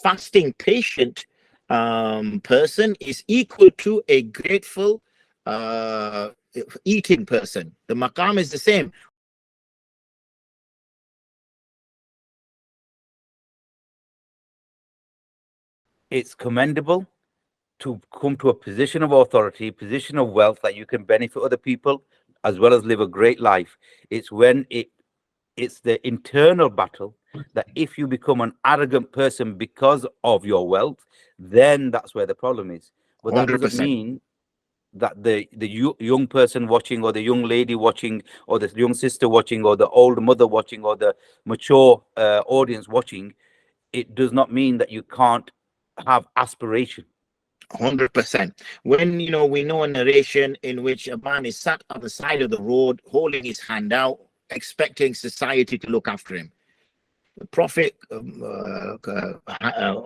fasting, patient person is equal to a grateful eating person. The maqam is the same. It's commendable to come to a position of authority, position of wealth that you can benefit other people as well as live a great life. It's when it's the internal battle that if you become an arrogant person because of your wealth, then that's where the problem is. But that doesn't 100%. mean that the young person watching, or the young lady watching, or the young sister watching, or the old mother watching, or the mature audience watching, it does not mean that you can't have aspiration. 100%. When we know a narration in which a man is sat on the side of the road holding his hand out, expecting society to look after him. The Prophet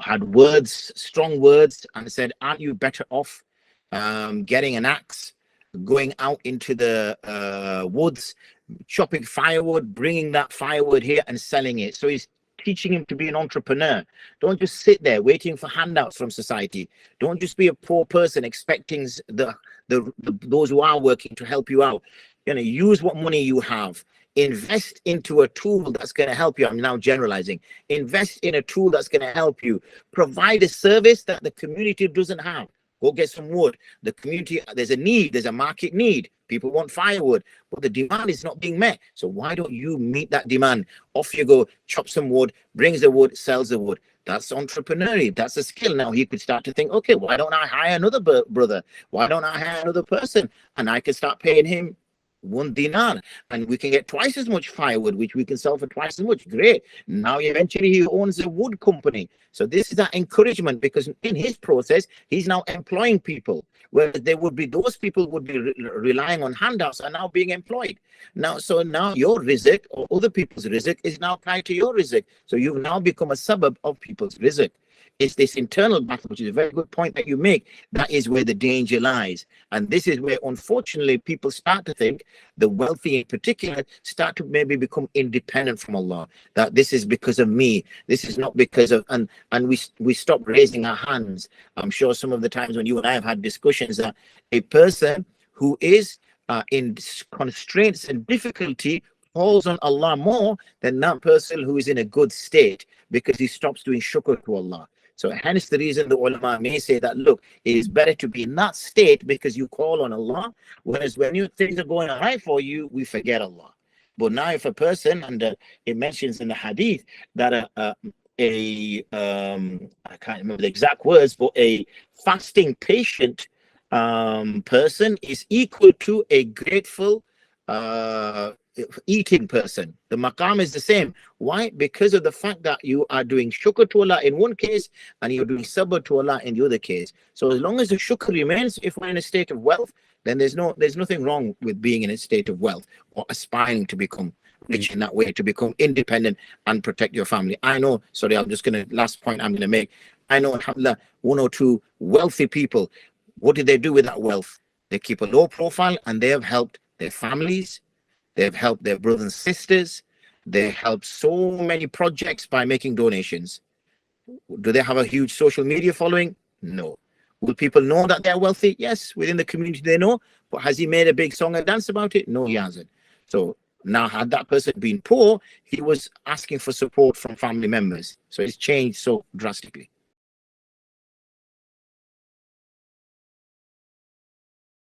had words, strong words, and said, aren't you better off getting an axe, going out into the woods, chopping firewood, bringing that firewood here and selling it? So he's teaching him to be an entrepreneur. Don't just sit there waiting for handouts from society. Don't just be a poor person expecting those who are working to help you out. Use what money you have. Invest into a tool that's going to help you. I'm now generalizing. Invest in a tool that's going to help you. Provide a service that the community doesn't have. Go get some wood. The community, there's a need, there's a market need. People want firewood, but the demand is not being met. So why don't you meet that demand? Off you go, chop some wood, brings the wood, sells the wood. That's entrepreneurial. That's a skill. Now he could start to think, okay, why don't I hire another brother? Why don't I hire another person? And I can start paying him 1 dinar, and we can get twice as much firewood, which we can sell for twice as much. Great. Now eventually he owns a wood company. So this is that encouragement, because in his process he's now employing people, whereas there would be those people would be relying on handouts are now being employed. Now your rizq or other people's rizq is now tied to your rizq. So you've now become a suburb of people's rizq. It's this internal battle, which is a very good point that you make. That is where the danger lies. And this is where, unfortunately, people start to think, the wealthy in particular, start to maybe become independent from Allah. That this is because of me. This is not because of, and we stop raising our hands. I'm sure some of the times when you and I have had discussions that a person who is in constraints and difficulty calls on Allah more than that person who is in a good state, because he stops doing shukr to Allah. So hence the reason the ulama may say that, look, it is better to be in that state because you call on Allah, whereas when things are going all right for you, we forget Allah. But now if a person, and it mentions in the hadith that I can't remember the exact words, but a fasting patient person is equal to a grateful eating person. The maqam is the same. Why? Because of the fact that you are doing shukr to Allah in one case and you're doing sabr to Allah in the other case. So as long as the shukr remains, if we're in a state of wealth, then there's nothing wrong with being in a state of wealth or aspiring to become rich in that way, to become independent and protect your family. I know, sorry, last point I'm going to make. I know, alhamdulillah, 1 or 2 wealthy people. What did they do with that wealth? They keep a low profile, and they have helped their families. They've helped their brothers and sisters. They help so many projects by making donations. Do they have a huge social media following? No. Will people know that they're wealthy? Yes, within the community they know. But has he made a big song and dance about it? No, he hasn't. So now, had that person been poor, he was asking for support from family members. So it's changed so drastically.